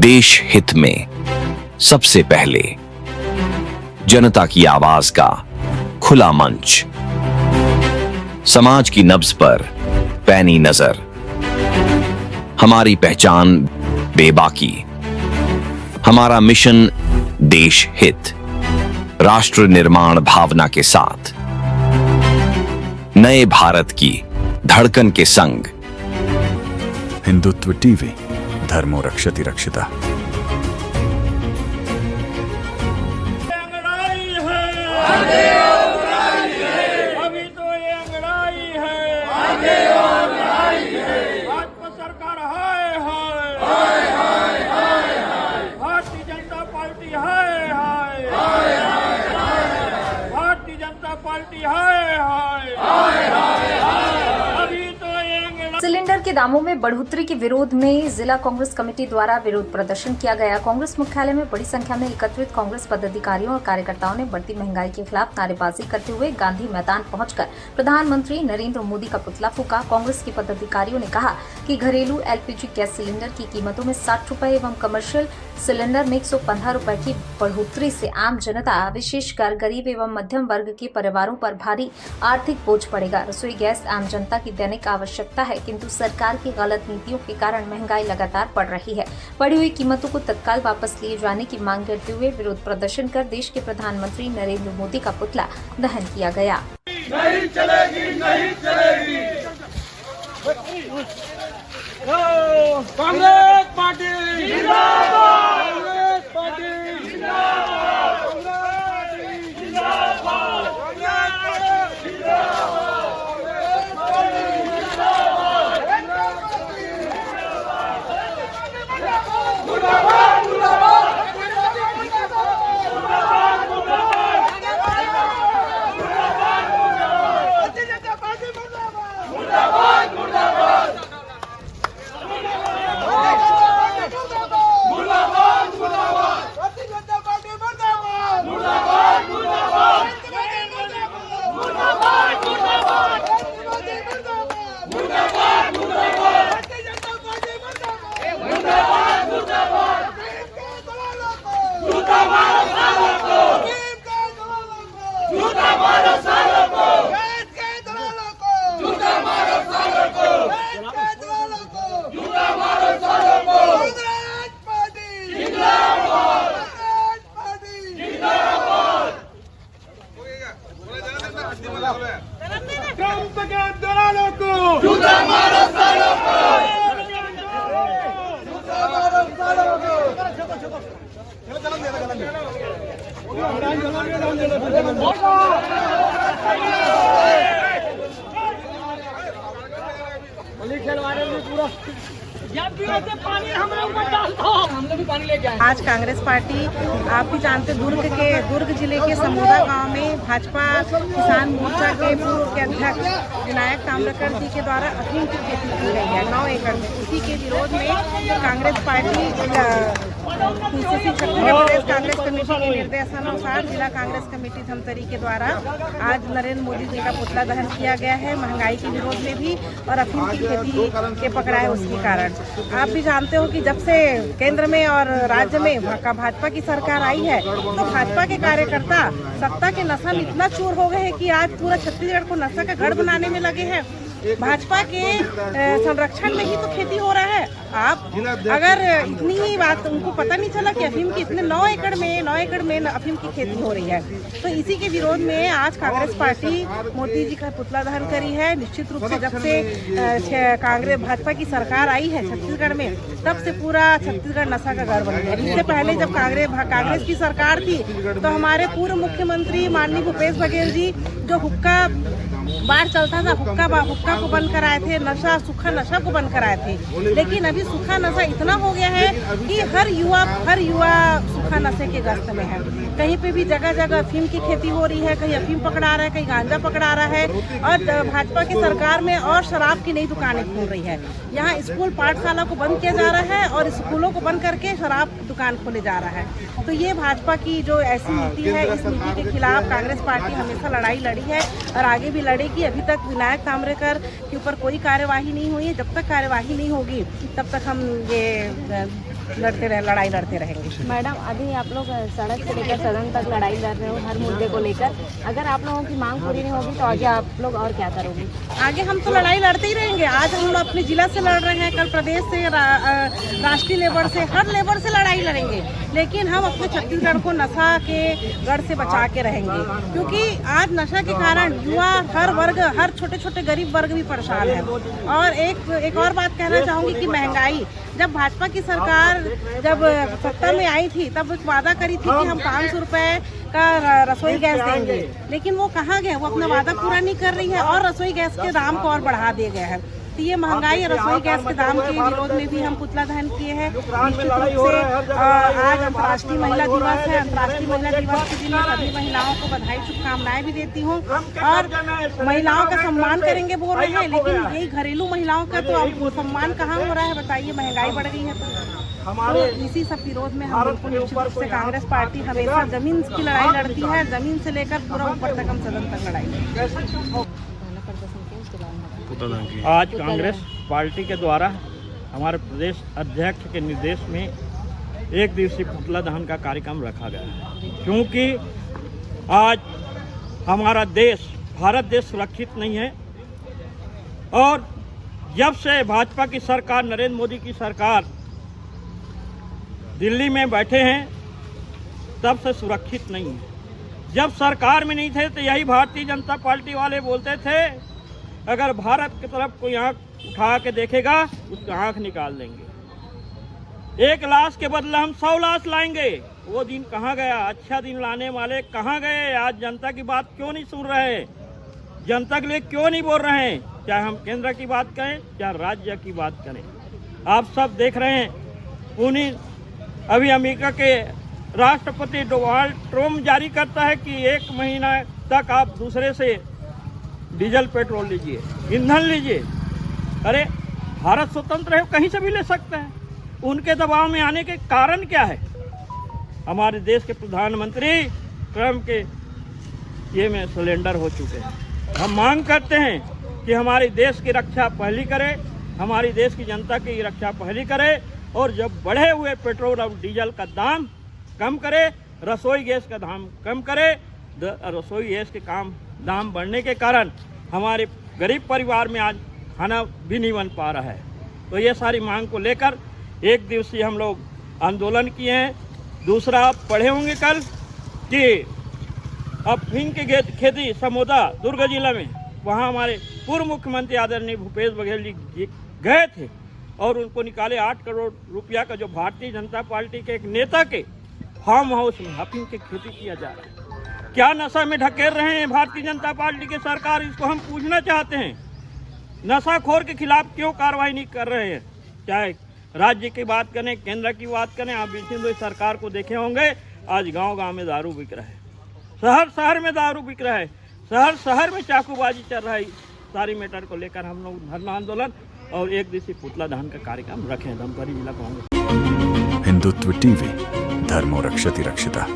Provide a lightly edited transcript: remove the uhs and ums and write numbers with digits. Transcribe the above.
देश हित में सबसे पहले जनता की आवाज का खुला मंच, समाज की नब्ज पर पैनी नजर, हमारी पहचान बेबाकी, हमारा मिशन देश हित, राष्ट्र निर्माण भावना के साथ नए भारत की धड़कन के संग। हिंदुत्व टीवी, धर्मो रक्षति रक्षिता। अभी तो ये अंगड़ाई है, भाजपा सरकार हाय हाय, भारतीय जनता पार्टी हाय हाय, भारतीय जनता पार्टी हाय हाय, अभी तो ये अंगड़ाई। सिलेंडर के दामों में बढ़ोतरी के विरोध में जिला कांग्रेस कमेटी द्वारा विरोध प्रदर्शन किया गया। कांग्रेस मुख्यालय में बड़ी संख्या में एकत्रित कांग्रेस पदाधिकारियों और कार्यकर्ताओं ने बढ़ती महंगाई के खिलाफ नारेबाजी करते हुए गांधी मैदान पहुंचकर प्रधानमंत्री नरेंद्र मोदी का पुतला फूंका। कांग्रेस के पदाधिकारियों ने कहा कि घरेलू एलपीजी गैस सिलेंडर की कीमतों में 60 रुपए एवं कमर्शियल सिलेंडर में 115 रुपए की बढ़ोतरी से आम जनता, विशेषकर गरीब एवं मध्यम वर्ग के परिवारों पर भारी आर्थिक बोझ पड़ेगा। रसोई गैस आम जनता की दैनिक आवश्यकता है, किंतु सरकार की गलत नीतियों के कारण महंगाई लगातार बढ़ रही है। बढ़ी हुई कीमतों को तत्काल वापस लिए जाने की मांग करते हुए विरोध प्रदर्शन कर देश के प्रधानमंत्री नरेंद्र मोदी का पुतला दहन किया गया। नहीं चलेगी, नहीं चलेगी। कांग्रेस पार्टी जिंदाबाद, कांग्रेस पार्टी जिंदाबाद, कांग्रेस जिंदाबाद, कांग्रेस जिंदाबाद। आज कांग्रेस पार्टी, आप भी जानते, दुर्ग जिले के समोदा गांव में भाजपा किसान मोर्चा के पूर्व के अध्यक्ष विनायक ताम्रकर जी के द्वारा अफीम की खेती की गई है 9 एकड़ में। उसी के विरोध में कांग्रेस पार्टी पीसीसी छत्तीसगढ़ प्रदेश कांग्रेस कमेटी के निर्देशानुसार जिला कांग्रेस कमेटी धमतरी के द्वारा आज नरेंद्र मोदी जी का पुतला दहन किया गया है, महंगाई के विरोध में भी और अफीम की खेती के पकड़ाए उसके कारण। आप भी जानते हो कि जब से केंद्र में और राज्य में भाजपा की सरकार आई है तो भाजपा के कार्यकर्ता सत्ता के नशा में इतना चूर हो गए हैं कि आज पूरा छत्तीसगढ़ को नशा का गढ़ बनाने में लगे हैं। भाजपा के संरक्षण में ही तो खेती हो रहा है। आप अगर इतनी ही बात उनको पता नहीं चला कि अफीम की इतने 9 एकड़ में अफीम की खेती हो रही है, तो इसी के विरोध में आज कांग्रेस पार्टी मोदी जी का पुतला दहन करी है। निश्चित रूप से जब से कांग्रेस भाजपा की सरकार आई है छत्तीसगढ़ में, तब से पूरा छत्तीसगढ़ नशा का घर बन गया। इससे पहले जब कांग्रेस की सरकार थी तो हमारे पूर्व मुख्यमंत्री माननीय भूपेश बघेल जी जो हुक्का बाढ़ चलता था, हुक्का को बंद कराए थे, सूखा नशा को बंद कराए थे। लेकिन अभी सूखा नशा इतना हो गया है कि हर युवा सूखा नशे के ग्रस्त में है। कहीं पे भी जगह जगह अफीम की खेती हो रही है, कहीं अफीम पकड़ा रहा है, कहीं गांजा पकड़ा रहा है। और भाजपा की सरकार में और शराब की नई दुकानें खुल रही है। यहाँ स्कूल पाठशाला को बंद किया जा रहा है और स्कूलों को बंद करके शराब दुकान खोले जा रहा है। तो ये भाजपा की जो ऐसी नीति है, इस नीति के खिलाफ कांग्रेस पार्टी हमेशा लड़ाई लड़ी है और आगे भी लड़ेगी। अभी तक विनायक ताम्रकर के ऊपर कोई कार्यवाही नहीं हुई है। जब तक कार्यवाही नहीं होगी तब तक हम ये लड़ाई लड़ते रहेंगे। मैडम, अभी आप लोग सड़क से लेकर सदन तक लड़ाई लड़ रहे हो हर मुद्दे को लेकर। अगर आप लोगों की मांग पूरी नहीं होगी तो आगे आप लोग और क्या करोगे? आगे हम तो लड़ाई लड़ते ही रहेंगे। आज हम लोग अपने जिला से लड़ रहे हैं, कल प्रदेश से, राष्ट्रीय लेवल से, हर लेवल से लड़ाई लड़ेंगे। लेकिन हम अपने छत्तीसगढ़ को नशा के गढ़ से बचा के रहेंगे, क्योंकि आज नशा के कारण युवा, हर वर्ग, हर छोटे छोटे गरीब वर्ग भी परेशान है। और एक और बात कहना चाहूँगी कि महंगाई, जब भाजपा की सरकार जब सत्ता में आई थी तब एक वादा करी थी कि हम 500 रुपए का रसोई गैस देंगे, लेकिन वो कहाँ गए? वो अपना वादा पूरा नहीं कर रही है और रसोई गैस के दाम को और बढ़ा दिए गए हैं। तो ये महंगाई, रसोई गैस के दाम के विरोध में भी हम पुतला दहन किए हैं। निश्चित रूप से आज अंतर्राष्ट्रीय महिला दिवस है। अंतर्राष्ट्रीय महिला दिवस के दिन मैं सभी महिलाओं को बधाई, शुभकामनाएं भी देती हूँ। और महिलाओं का सम्मान करेंगे बोल रहे हैं, लेकिन यही घरेलू महिलाओं का तो अब सम्मान कहाँ हो रहा है? बताइए, महंगाई बढ़ गई है। तो इसी सब विरोध में हम बिल्कुल निश्चित रूप से कांग्रेस पार्टी हमेशा जमीन की लड़ाई लड़ती है। जमीन से लेकर पूरा ऊपर तक हम सदन तक लड़ाई लड़ते हैं। आज कांग्रेस पार्टी के द्वारा हमारे प्रदेश अध्यक्ष के निर्देश में एक दिवसीय पुतला दहन का कार्यक्रम रखा गया है, क्योंकि आज हमारा देश, भारत देश सुरक्षित नहीं है। और जब से भाजपा की सरकार, नरेंद्र मोदी की सरकार दिल्ली में बैठे हैं, तब से सुरक्षित नहीं है। जब सरकार में नहीं थे तो यही भारतीय जनता पार्टी वाले बोलते थे अगर भारत की तरफ कोई आँख उठा के देखेगा उसका आँख निकाल देंगे। 1 लाश के बदले हम 100 लाश लाएंगे। वो दिन कहाँ गया? अच्छा दिन लाने वाले कहाँ गए? आज जनता की बात क्यों नहीं सुन रहे? जनता के लिए क्यों नहीं बोल रहे हैं? चाहे हम केंद्र की बात करें, चाहे राज्य की बात करें। आप सब देख रहे हैं, उन्हीं अभी अमेरिका के राष्ट्रपति डोनाल्ड ट्रम्प जारी करता है कि 1 महीना तक आप दूसरे से डीजल पेट्रोल लीजिए, ईंधन लीजिए। अरे भारत स्वतंत्र है, कहीं से भी ले सकता है। उनके दबाव में आने के कारण क्या है? हमारे देश के प्रधानमंत्री ट्रम्प के ये में सिलेंडर हो चुके हैं। हम मांग करते हैं कि हमारे देश की रक्षा पहली करे, हमारी देश की जनता की रक्षा पहली करे, और जब बढ़े हुए पेट्रोल और डीजल का दाम कम करे, रसोई गैस का दाम कम करे। रसोई गैस के दाम बढ़ने के कारण हमारे गरीब परिवार में आज खाना भी नहीं बन पा रहा है। तो ये सारी मांग को लेकर एक दिवसीय हम लोग आंदोलन किए हैं। दूसरा, आप पढ़े होंगे कल कि अफीम की खेती समोदा दुर्ग जिला में, वहाँ हमारे पूर्व मुख्यमंत्री आदरणीय भूपेश बघेल जी गए थे और उनको निकाले 8 करोड़ रुपया का, जो भारतीय जनता पार्टी के एक नेता के फार्म हाउस में अफीम की खेती किया जा रहा है। क्या नशा में ढकेल रहे हैं भारतीय जनता पार्टी की सरकार? इसको हम पूछना चाहते हैं। नशाखोर के खिलाफ क्यों कार्रवाई नहीं कर रहे हैं? चाहे राज्य की बात करें, केंद्र की बात करें, आप बीच सरकार को देखे होंगे, आज गांव-गांव में दारू बिक रहा है, शहर में दारू बिक रहा है, शहर में चाकूबाजी चल रहा है। सारी मैटर को लेकर हम लोग धरना आंदोलन और एक दिवसीय पुतला दहन का कार्यक्रम रखें। धमतरी जिला कांग्रेस। हिंदुत्व टीवी, धर्मो रक्षति रक्षिता।